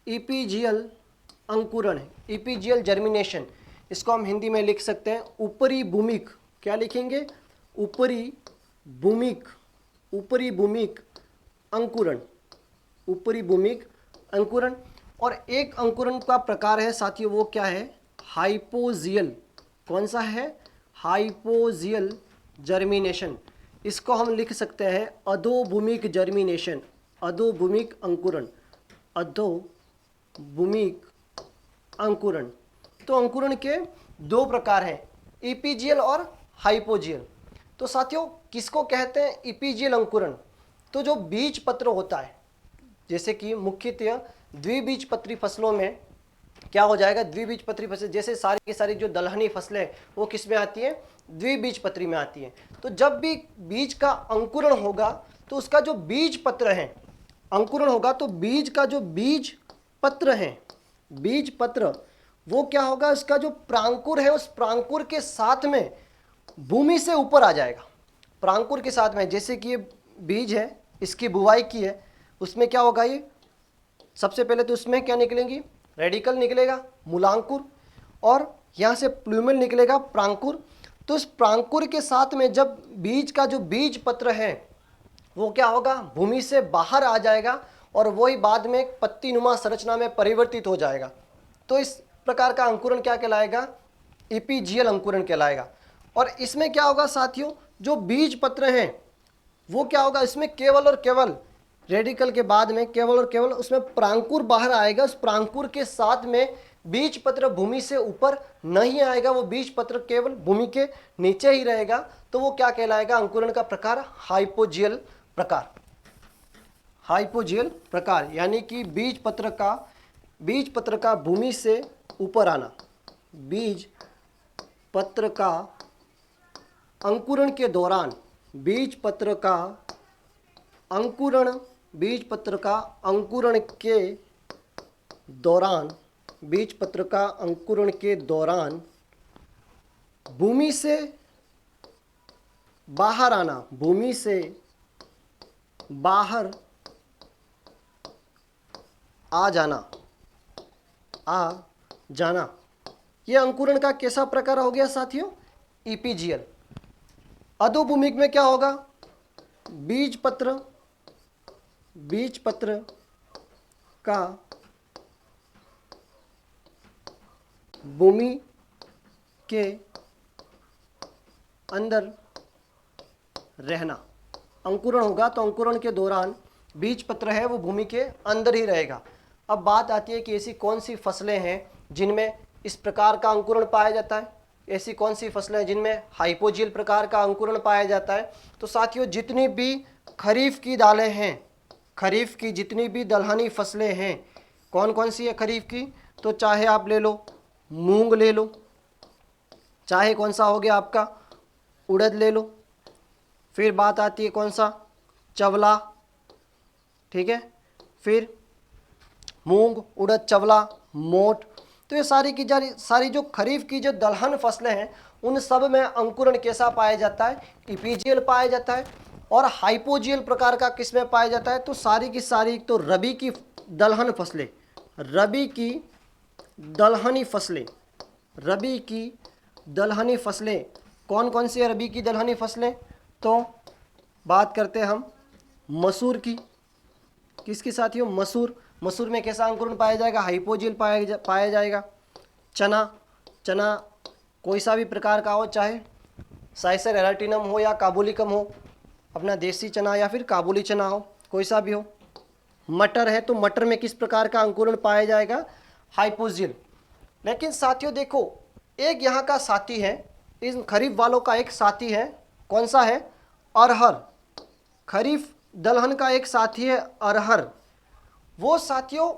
ईपीजीएल अंकुरण है, ईपीजीएल जर्मिनेशन। इसको हम हिंदी में लिख सकते हैं ऊपरी भूमिक। क्या लिखेंगे, ऊपरी भूमिक, ऊपरी भूमिक अंकुरण, ऊपरी भूमिक अंकुरण। और एक अंकुरण का प्रकार है साथियों, वो क्या है, हाइपोजियल। कौन सा है, हाइपोजियल जर्मिनेशन। इसको हम लिख सकते हैं अधोभूमिक जर्मिनेशन, अधोभूमिक अंकुरण, अधोभूमिक अंकुरण। तो अंकुरण के दो प्रकार हैं, ईपीजीएल और हाइपोजियल। तो साथियों किसको कहते हैं ईपीजीएल अंकुरण, तो जो बीज पत्र होता है, जैसे कि मुख्यतः द्विबीजपत्री फसलों में क्या हो जाएगा, द्विबीजपत्री फसल, जैसे सारी की सारी जो दलहनी फसलें वो किस में आती हैं, द्विबीजपत्री में आती हैं। तो जब भी बीज का अंकुरण होगा तो उसका जो बीज पत्र है, अंकुरण होगा तो बीज का जो बीज पत्र है, बीज पत्र वो क्या होगा, उसका जो प्रांकुर है उस प्रांकुर के साथ में भूमि से ऊपर आ जाएगा। प्रांकुर के साथ में, जैसे कि ये बीज है, इसकी बुवाई की है, उसमें क्या होगा, ये सबसे पहले तो उसमें क्या निकलेंगी, रेडिकल निकलेगा, मूलांकुर, और यहाँ से प्लूमेल निकलेगा, प्रांकुर। तो इस प्रांकुर के साथ में जब बीज का जो बीज पत्र है वो क्या होगा, भूमि से बाहर आ जाएगा, और वही बाद में एक पत्ती नुमा संरचना में परिवर्तित हो जाएगा। तो इस प्रकार का अंकुरण क्या कहलाएगा, ईपीजीएल अंकुरण कहलाएगा। और इसमें क्या होगा साथियों, जो बीज पत्र हैं वो क्या होगा, इसमें केवल और केवल रेडिकल के बाद में केवल और केवल उसमें प्रांकुर बाहर आएगा। उस प्रांकुर के साथ में बीज पत्र भूमि से ऊपर नहीं आएगा, वो बीज पत्र केवल भूमि के नीचे ही रहेगा। तो वो क्या कहलाएगा, अंकुरण का प्रकार हाइपोजियल प्रकार, हाइपोजियल प्रकार। यानी कि बीज पत्र का भूमि से ऊपर आना, बीज पत्र का अंकुरण के दौरान, बीज पत्र का अंकुरण, बीज पत्र का अंकुरण के दौरान, बीज पत्र का अंकुरण के दौरान भूमि से बाहर आना, भूमि से बाहर आ जाना, यह अंकुरण का कैसा प्रकार हो गया साथियों, ईपीजीएल। अधोभूमिक में क्या होगा, बीज पत्र का भूमि के अंदर रहना। अंकुरण होगा तो अंकुरण के दौरान बीज पत्र है वो भूमि के अंदर ही रहेगा। अब बात आती है कि ऐसी कौन सी फसलें हैं जिनमें इस प्रकार का अंकुरण पाया जाता है। ऐसी कौन सी फसलें हैं जिनमें हाइपोजियल प्रकार का अंकुरण पाया जाता है। तो साथियों जितनी भी खरीफ की दालें हैं, खरीफ की जितनी भी दलहनी फसलें हैं, कौन कौन सी है खरीफ की, तो चाहे आप ले लो मूंग ले लो, चाहे कौन सा हो गया आपका उड़द ले लो, फिर बात आती है कौन सा चवला, ठीक है, फिर मूंग उड़द चवला मोट। तो ये सारी की सारी जो खरीफ की जो दलहन फसलें हैं उन सब में अंकुरण कैसा पाया जाता है, इपीजियल पाया जाता है। और हाइपोजियल प्रकार का किस में पाया जाता है, तो सारी की सारी तो रबी की दलहन फसलें, रबी की दलहनी फसलें, रबी की दलहनी फसलें कौन कौन सी है रबी की दलहनी फसलें, तो बात करते हैं हम मसूर की। किसकी साथियों, मसूर। मसूर में कैसा अंकुरण पाया जाएगा, हाइपोजियल पाया जाएगा। चना, चना कोई सा भी प्रकार का हो, चाहे साइसर एराटिनम हो या काबुलिकम हो, अपना देसी चना या फिर काबुली चना हो, कोई सा भी हो। मटर है तो मटर में किस प्रकार का अंकुरण पाया जाएगा, हाइपोजियल। लेकिन साथियों देखो एक यहाँ का साथी है, इन खरीफ वालों का एक साथी है, कौन सा है, अरहर। खरीफ दलहन का एक साथी है अरहर। वो साथियों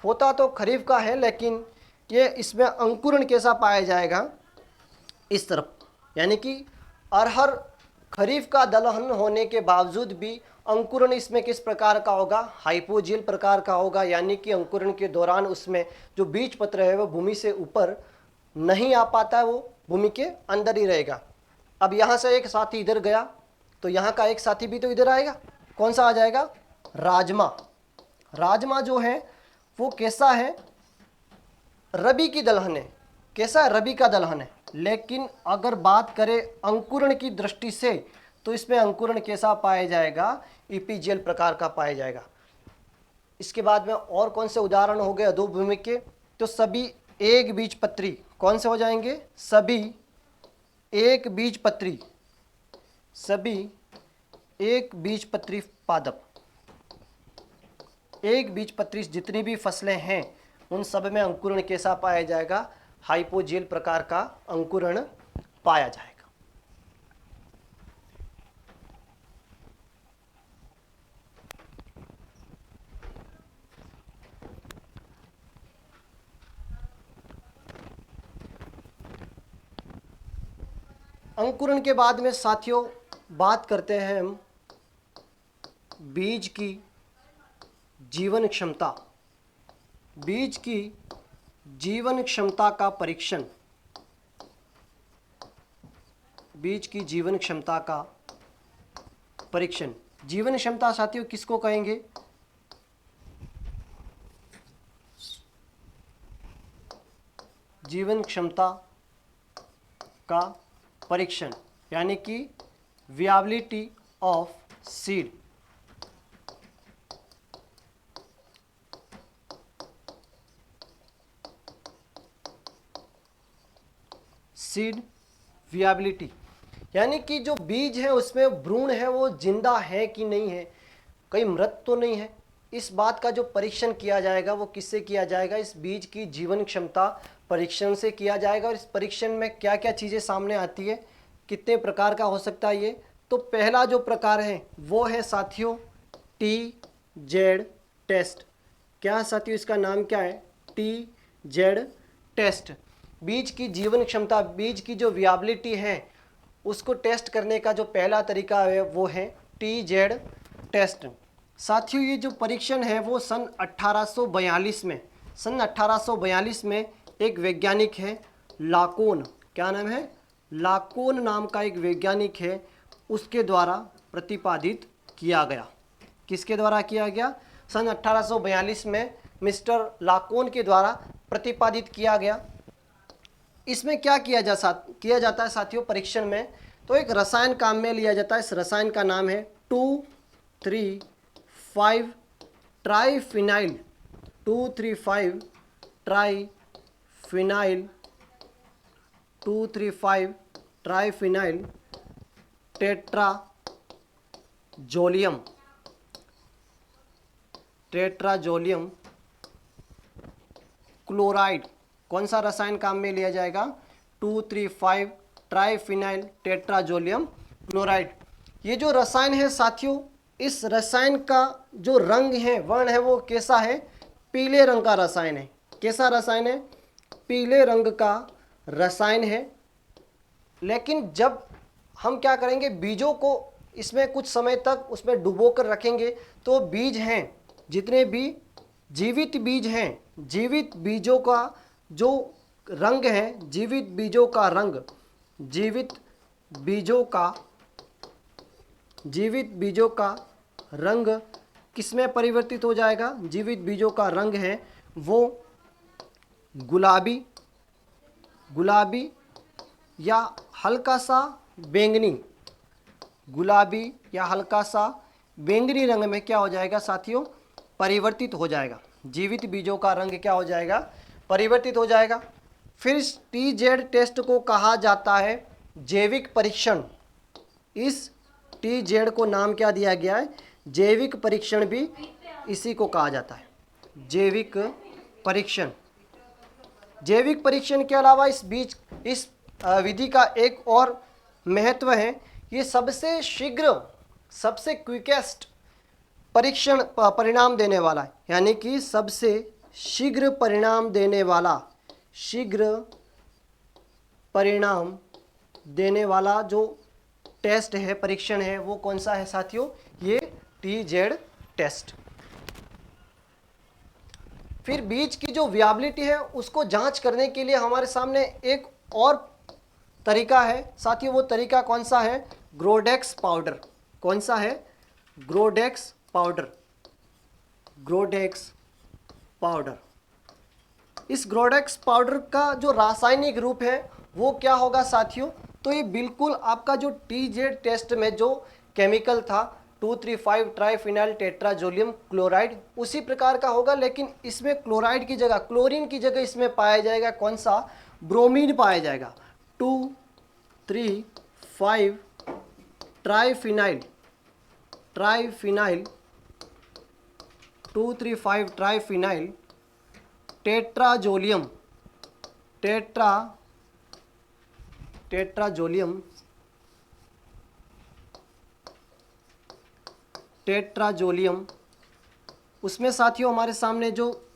होता तो खरीफ का है, लेकिन ये इसमें अंकुरण कैसा पाया जाएगा, इस तरफ। यानी कि अरहर खरीफ का दलहन होने के बावजूद भी अंकुरण इसमें किस प्रकार का होगा, हाइपोजियल प्रकार का होगा। यानी कि अंकुरण के दौरान उसमें जो बीज पत्र है वो भूमि से ऊपर नहीं आ पाता है, वो भूमि के अंदर ही रहेगा। अब यहाँ से एक साथी इधर गया तो यहाँ का एक साथी भी तो इधर आएगा, कौन सा आ जाएगा, राजमा। राजमा जो है वो कैसा है, रबी की दलहन है। कैसा है, रबी का दलहन है। लेकिन अगर बात करें अंकुरण की दृष्टि से तो इसमें अंकुरण कैसा पाया जाएगा, इपीजियल प्रकार का पाया जाएगा। इसके बाद में और कौन से उदाहरण हो गए अधोभूमि के, तो सभी एक बीज पत्री कौन से हो जाएंगे, सभी एक बीज पत्री, सभी एक बीज पत्री पादप। एक बीज पत्री जितनी भी फसलें हैं उन सब में अंकुरण कैसा पाया जाएगा, हाइपोजियल प्रकार का अंकुरण पाया जाएगा। अंकुरण के बाद में साथियों बात करते हैं हम बीज की जीवन क्षमता। बीज की जीवन क्षमता का परीक्षण, बीज की जीवन क्षमता का परीक्षण। जीवन क्षमता साथियों किसको कहेंगे, जीवन क्षमता का परीक्षण, यानी कि viability of seed. Seed viability यानी कि जो बीज है उसमें भ्रूण है वो जिंदा है कि नहीं है, कहीं मृत तो नहीं है। इस बात का जो परीक्षण किया जाएगा वो किससे किया जाएगा, इस बीज की जीवन क्षमता परीक्षण से किया जाएगा। और इस परीक्षण में क्या क्या चीज़ें सामने आती है, कितने प्रकार का हो सकता है ये, तो पहला जो प्रकार है वो है साथियों TZ टेस्ट। क्या साथियों इसका नाम क्या है, TZ टेस्ट। बीज की जीवन क्षमता, बीज की जो वियाबिलिटी है उसको टेस्ट करने का जो पहला तरीका है वो है TZ टेस्ट। साथियों ये जो परीक्षण है वो सन 1842 में, सन 1842 में एक वैज्ञानिक है लाकोन, क्या नाम है, लाकोन नाम का एक वैज्ञानिक है, उसके द्वारा प्रतिपादित किया गया। किसके द्वारा किया गया, सन 1842 में मिस्टर लाकोन के द्वारा प्रतिपादित किया गया। इसमें क्या किया जाता है साथियों परीक्षण में, तो एक रसायन काम में लिया जाता है। इस रसायन का नाम है 2,3,5 triphenyl, 2,3,5 triphenyl, 2,3,5 triphenyl tetrazolium, tetrazolium chloride, कौन सा रसायन काम में लिया जाएगा? 2,3,5 ट्राइफिनाइल टेट्राजोलियम क्लोराइड। ये जो रसायन है साथियों, इस रसायन का जो रंग है, वर्ण है, वो कैसा है? पीले रंग का रसायन है। कैसा रसायन है? पीले रंग का रसायन है। लेकिन जब हम क्या करेंगे, बीजों को इसमें कुछ समय तक उसमें डुबो कर रखेंगे, तो बीज हैं, जितने भी जीवित बीज हैं, जीवित बीजों का जो रंग है, जीवित बीजों का रंग, जीवित बीजों का रंग किसमें परिवर्तित हो जाएगा? जीवित बीजों का रंग है वो गुलाबी या हल्का सा बैंगनी, गुलाबी या हल्का सा बैंगनी रंग में क्या हो जाएगा साथियों? परिवर्तित हो जाएगा। जीवित बीजों का रंग क्या हो जाएगा? परिवर्तित हो जाएगा। फिर इस TZ टेस्ट को कहा जाता है जैविक परीक्षण। इस TZ को नाम क्या दिया गया है? जैविक परीक्षण भी इसी को कहा जाता है, जैविक परीक्षण। जैविक परीक्षण के अलावा इस विधि का एक और महत्व है, ये सबसे शीघ्र, सबसे क्विकेस्ट परिणाम देने वाला है, यानी कि सबसे शीघ्र परिणाम देने वाला जो टेस्ट है, परीक्षण है, वो कौन सा है साथियों? ये TZ टेस्ट। फिर बीज की जो विएबिलिटी है उसको जांच करने के लिए हमारे सामने एक और तरीका है साथियों। वो तरीका कौन सा है? ग्रोडेक्स पाउडर। कौन सा है? ग्रोडेक्स पाउडर। ग्रोडेक्स पाउडर। इस ग्रोडेक्स पाउडर का जो रासायनिक रूप है वो क्या होगा साथियों? तो ये बिल्कुल आपका जो TZ टेस्ट में जो केमिकल था 2,3,5 ट्राइफिनाइल टेट्राजोलियम क्लोराइड, उसी प्रकार का होगा, लेकिन इसमें क्लोराइड की जगह, क्लोरीन की जगह इसमें पाया जाएगा कौन सा? ब्रोमीन पाया जाएगा। 2,3,5 ट्राइफिनाइल 2,3,5 ट्राइफिनाइल टेट्राजोलियम टेट्राजोलियम उसमें साथियों हमारे सामने जो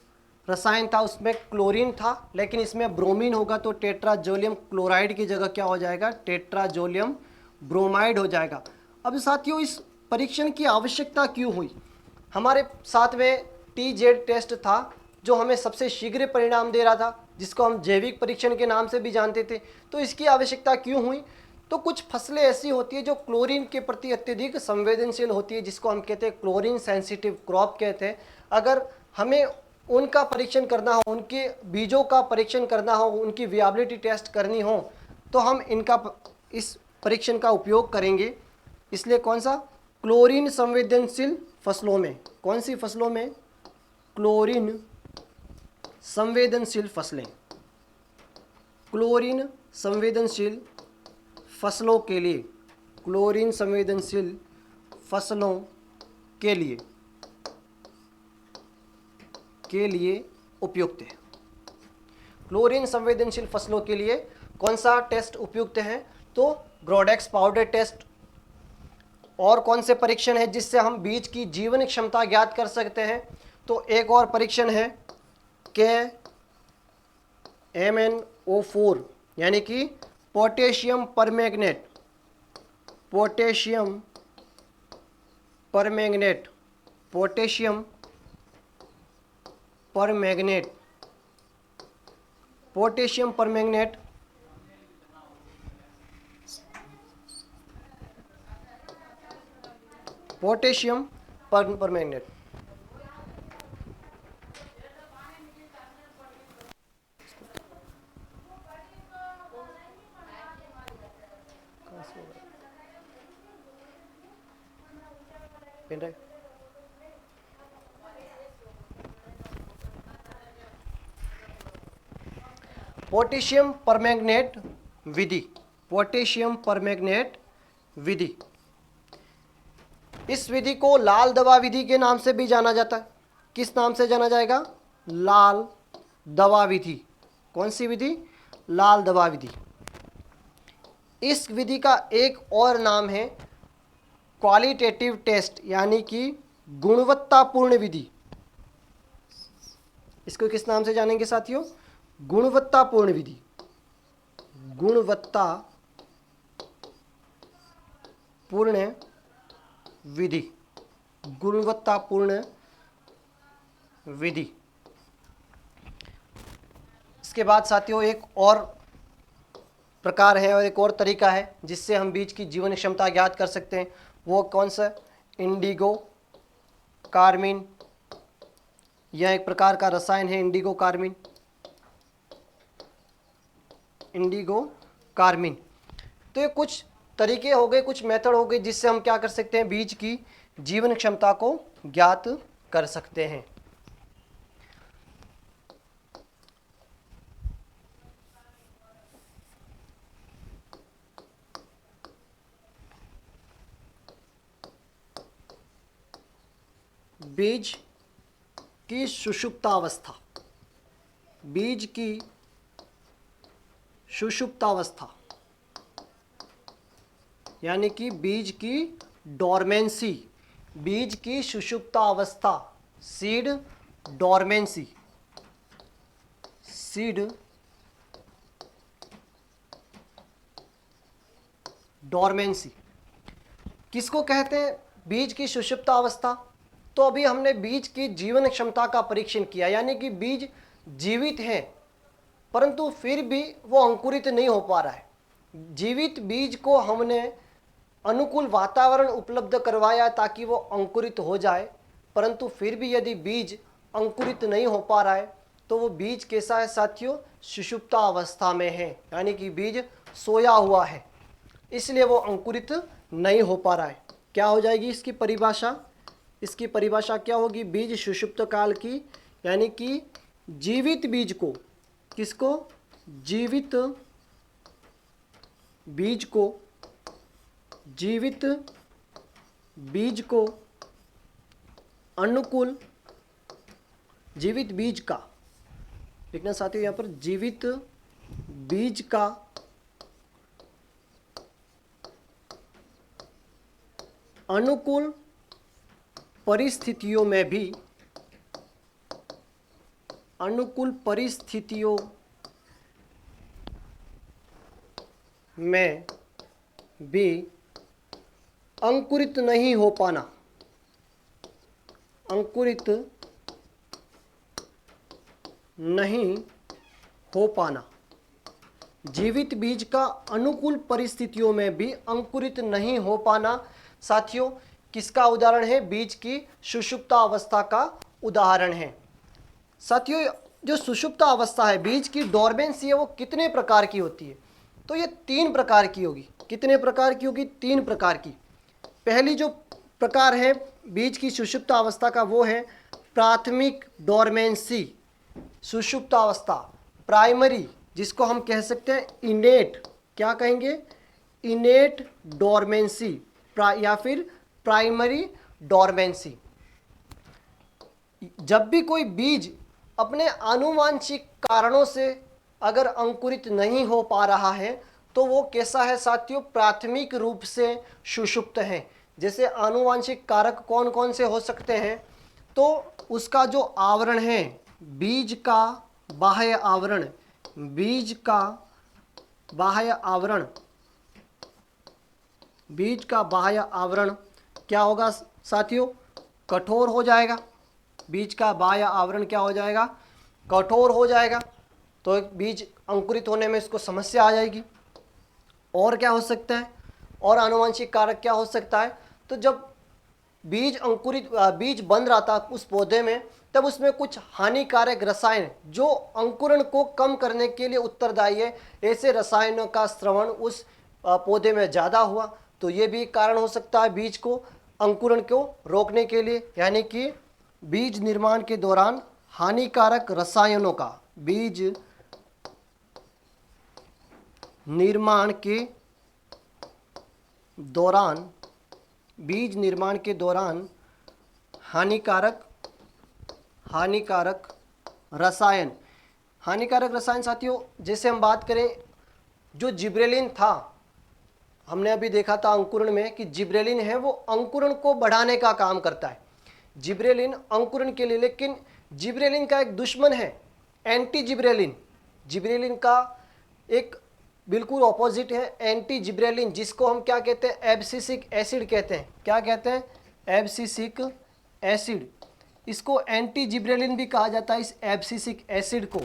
रसायन था उसमें क्लोरीन था, लेकिन इसमें ब्रोमीन होगा, तो टेट्राजोलियम क्लोराइड की जगह क्या हो जाएगा? टेट्राजोलियम ब्रोमाइड हो जाएगा। अब साथियों इस परीक्षण की आवश्यकता क्यों हुई? हमारे साथ में TZ टेस्ट था जो हमें सबसे शीघ्र परिणाम दे रहा था, जिसको हम जैविक परीक्षण के नाम से भी जानते थे। तो इसकी आवश्यकता क्यों हुई? तो कुछ फसलें ऐसी होती है जो क्लोरीन के प्रति अत्यधिक संवेदनशील होती है, जिसको हम कहते हैं क्लोरीन सेंसिटिव क्रॉप कहते हैं। अगर हमें उनका परीक्षण करना हो, उनके बीजों का परीक्षण करना हो, उनकी विएबिलिटी टेस्ट करनी हो, तो हम इस परीक्षण का उपयोग करेंगे। इसलिए कौन सा? क्लोरीन संवेदनशील फसलों में। कौन सी फसलों में? क्लोरीन संवेदनशील फसलें। क्लोरीन संवेदनशील फसलों के लिए, क्लोरीन संवेदनशील फसलों के लिए उपयुक्त है। क्लोरीन संवेदनशील फसलों के लिए कौन सा टेस्ट उपयुक्त है? तो ग्रोडेक्स पाउडर टेस्ट। और कौन से परीक्षण है जिससे हम बीज की जीवन क्षमता ज्ञात कर सकते हैं? तो एक और परीक्षण है KMnO4, यानी कि potassium permanganate. Potassium permanganate potassium permanganate potassium permanganate potassium permanganate pen drive potassium permanganate विधि। पोटेशियम परमैंगनेट विधि। इस विधि को लाल दवा विधि के नाम से भी जाना जाता है। किस नाम से जाना जाएगा? लाल दवा विधि। कौन सी विधि? लाल दवा विधि। इस विधि का एक और नाम है क्वालिटेटिव टेस्ट, यानी कि गुणवत्तापूर्ण विधि। इसको किस नाम से जानेंगे साथियों? गुणवत्तापूर्ण विधि। गुणवत्तापूर्ण विधि। गुणवत्तापूर्ण विधि। इसके बाद साथियों एक और प्रकार है और एक और तरीका है जिससे हम बीज की जीवन क्षमता ज्ञात कर सकते हैं। वो कौन सा? Indigo carmine. यह एक प्रकार का रसायन है, इंडिगो कार्मिन। Indigo carmine. तो ये कुछ तरीके हो गए, कुछ मेथड हो गए जिससे हम क्या कर सकते हैं? बीज की जीवन क्षमता को ज्ञात कर सकते हैं। बीज की सुषुप्तावस्था। बीज की सुषुप्तावस्था यानी कि बीज की डोरमेंसी। बीज की सुषुप्तावस्था, सीड डोरमेंसी। सीड डोरमेंसी किसको कहते हैं? बीज की सुषुप्तावस्था। तो अभी हमने बीज की जीवन क्षमता का परीक्षण किया, यानी कि बीज जीवित है परंतु फिर भी वो अंकुरित नहीं हो पा रहा है। जीवित बीज को हमने अनुकूल वातावरण उपलब्ध करवाया ताकि वो अंकुरित हो जाए, परंतु फिर भी यदि बीज अंकुरित नहीं हो पा रहा है तो वो बीज कैसा है साथियों? सुषुप्ता अवस्था में है, यानी कि बीज सोया हुआ है, इसलिए वो अंकुरित नहीं हो पा रहा है। क्या हो जाएगी इसकी परिभाषा? इसकी परिभाषा क्या होगी? बीज सुषुप्त काल की, यानी कि जीवित बीज को, किसको? जीवित बीज को, जीवित बीज को अनुकूल, जीवित बीज का लिखना साथियों यहाँ पर, जीवित बीज का अनुकूल परिस्थितियों में भी, अनुकूल परिस्थितियों में भी अंकुरित नहीं हो पाना, अंकुरित नहीं हो पाना। जीवित बीज का अनुकूल परिस्थितियों में भी अंकुरित नहीं हो पाना साथियों किसका उदाहरण है? बीज की सुषुप्ता अवस्था का उदाहरण है। साथियों जो सुषुप्ता अवस्था है, बीज की डोरमेंसी है, वो कितने प्रकार की होती है? तो ये 3 प्रकार की होगी। कितने प्रकार की होगी? 3 प्रकार की। पहली जो प्रकार है बीज की सुषुप्ता अवस्था का वो है प्राथमिक डोरमेंसी, सुषुप्ता अवस्था, प्राइमरी, जिसको हम कह सकते हैं इनेट, क्या कहेंगे? इनेट डोरमेंसी या फिर प्राइमरी डोरमेंसी। जब भी कोई बीज अपने आनुवांशिक कारणों से अगर अंकुरित नहीं हो पा रहा है तो वो कैसा है साथियों? प्राथमिक रूप से सुषुप्त है। जैसे आनुवांशिक कारक कौन कौन से हो सकते हैं? तो उसका जो आवरण है, बीज का बाह्य आवरण, बीज का बाह्य आवरण, बीज का बाह्य आवरण क्या होगा साथियों? कठोर हो जाएगा। बीज का बाह्य आवरण क्या हो जाएगा? कठोर हो जाएगा। तो बीज अंकुरित होने में इसको समस्या आ जाएगी। और क्या हो सकता है? और आनुवंशिक कारक क्या हो सकता है? तो जब बीज अंकुरित, बीज बन रहा था उस पौधे में, तब उसमें कुछ हानिकारक रसायन जो अंकुरण को कम करने के लिए उत्तरदायी है, ऐसे रसायनों का स्रवण उस पौधे में ज़्यादा हुआ, तो ये भी एक कारण हो सकता है बीज को अंकुरण को रोकने के लिए। यानी कि बीज निर्माण के दौरान हानिकारक रसायनों का, बीज निर्माण के दौरान, बीज निर्माण के दौरान हानिकारक रसायन, हानिकारक रसायन साथियों, जैसे हम बात करें जो जिब्रेलिन था, हमने अभी देखा था अंकुरण में कि जिब्रेलिन है वो अंकुरण को बढ़ाने का काम करता है, जिब्रेलिन अंकुरण के लिए। लेकिन जिब्रेलिन का एक दुश्मन है एंटी जिब्रेलिन, जिब्रेलिन का एक बिल्कुल ऑपोजिट है एंटी जिब्रेलिन, जिसको हम क्या कहते हैं, एब्सिसिक एसिड कहते हैं। क्या कहते हैं, एब्सिसिक एसिड। इसको एंटी जिब्रेलिन भी कहा जाता है, इस एब्सिसिक एसिड को।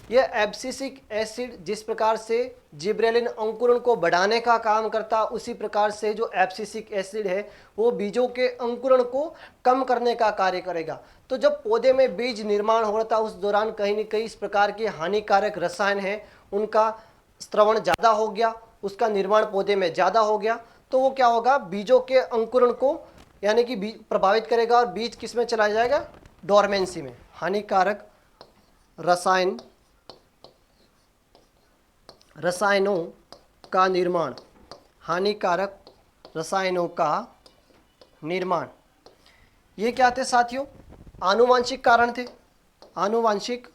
यह एब्सिसिक एसिड जिस प्रकार से जिब्रेलिन अंकुरण को बढ़ाने का काम करता, उसी प्रकार से जो एब्सिसिक एसिड है वो बीजों के अंकुरण को कम करने का कार्य करेगा। तो जब पौधे में बीज निर्माण हो रहा था उस दौरान कहीं न कहीं इस प्रकार के हानिकारक रसायन है उनका स्रवण ज़्यादा हो गया, उसका निर्माण पौधे में ज़्यादा हो गया, तो वो क्या होगा, बीजों के अंकुरण को यानी कि बीज प्रभावित करेगा और बीज किस में चला जाएगा, डोरमेंसी में। हानिकारक रसायनों का निर्माण, हानिकारक रसायनों का निर्माण, ये क्या थे साथियों, आनुवांशिक कारण थे। आनुवांशिक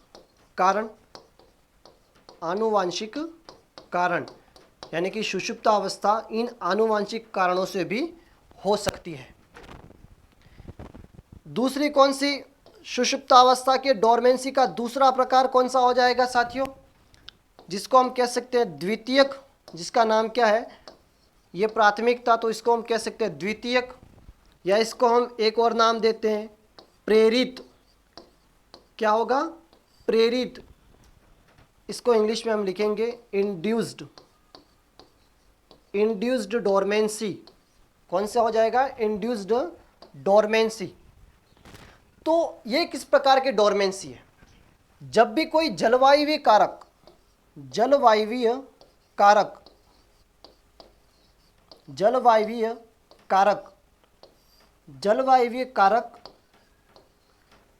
कारण यानी कि सुषुप्तावस्था इन आनुवांशिक कारणों से भी हो सकती है। दूसरी कौन सी, सुषुप्तावस्था के डोरमेंसी का दूसरा प्रकार कौन सा हो जाएगा साथियों, जिसको हम कह सकते हैं द्वितीयक, जिसका नाम क्या है, ये प्राथमिक था तो इसको हम कह सकते हैं द्वितीयक, या इसको हम एक और नाम देते हैं प्रेरित। क्या होगा, प्रेरित। इसको इंग्लिश में हम लिखेंगे इंड्यूस्ड डोरमेंसी। कौन सा हो जाएगा, इंड्यूस्ड डोरमेंसी। तो ये किस प्रकार के डोरमेंसी है, जब भी कोई जलवायवीय कारक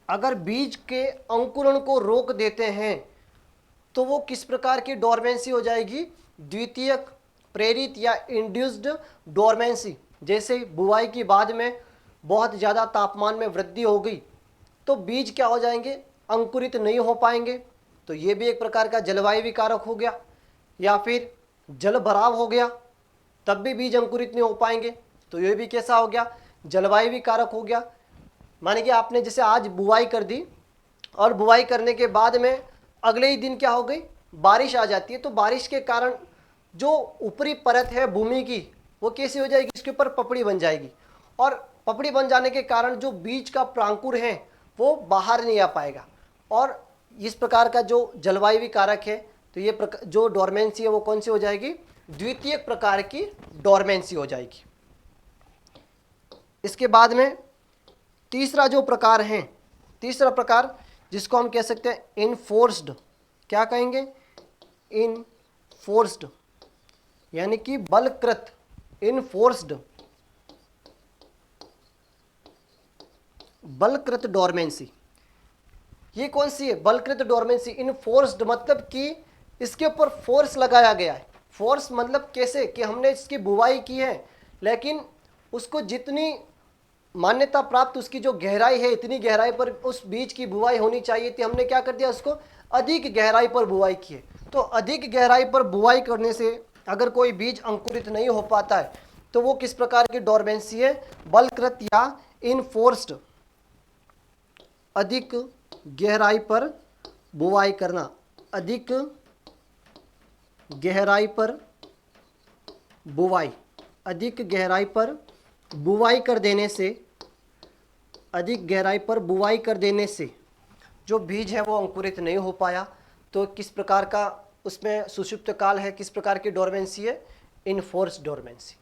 अगर बीज के अंकुरण को रोक देते हैं तो वो किस प्रकार की डोरमेंसी हो जाएगी, द्वितीयक, प्रेरित या इंड्यूस्ड डोरमेंसी। जैसे बुआई के बाद में बहुत ज़्यादा तापमान में वृद्धि हो गई तो बीज क्या हो जाएंगे, अंकुरित नहीं हो पाएंगे, तो ये भी एक प्रकार का जलवायु कारक हो गया। या फिर जल भराव हो गया तब भी बीज अंकुरित नहीं हो पाएंगे, तो ये भी कैसा हो गया, जलवायु कारक हो गया। माने कि आपने जैसे आज बुआई कर दी और बुआई करने के बाद में अगले ही दिन क्या हो गई, बारिश आ जाती है, तो बारिश के कारण जो ऊपरी परत है भूमि की वो कैसी हो जाएगी, इसके ऊपर पपड़ी बन जाएगी, और पपड़ी बन जाने के कारण जो बीज का प्रांकुर है वो बाहर नहीं आ पाएगा, और इस प्रकार का जो जलवायु कारक है, तो ये जो डोरमेंसी है वो कौन सी हो जाएगी, द्वितीय प्रकार की डोरमेंसी हो जाएगी। इसके बाद में तीसरा जो प्रकार है, तीसरा प्रकार जिसको हम कह सकते हैं इनफोर्स्ड, क्या कहेंगे, इनफोर्स्ड यानी कि बलकृत, इनफोर्स्ड बलकृत डोरमेंसी। ये कौन सी है, बलकृत डोरमेंसी। इनफोर्स्ड मतलब कि इसके ऊपर फोर्स लगाया गया है। फोर्स मतलब कैसे कि हमने इसकी बुवाई की है लेकिन उसको जितनी मान्यता प्राप्त उसकी जो गहराई है इतनी गहराई पर उस बीज की बुवाई होनी चाहिए थी, हमने क्या कर दिया, उसको अधिक गहराई पर बुवाई की है। तो अधिक गहराई पर बुवाई करने से अगर कोई बीज अंकुरित नहीं हो पाता है तो वो किस प्रकार की डोरमेंसी है, बलकृत या इनफोर्स्ड। अधिक गहराई पर बुवाई करना, अधिक गहराई पर बुवाई, अधिक गहराई पर बुवाई कर देने से, अधिक गहराई पर बुवाई कर देने से जो बीज है वो अंकुरित नहीं हो पाया, तो किस प्रकार का उसमें सुषुप्त काल है, किस प्रकार की डोरमेंसी है, इनफोर्स्ड डोरमेंसी।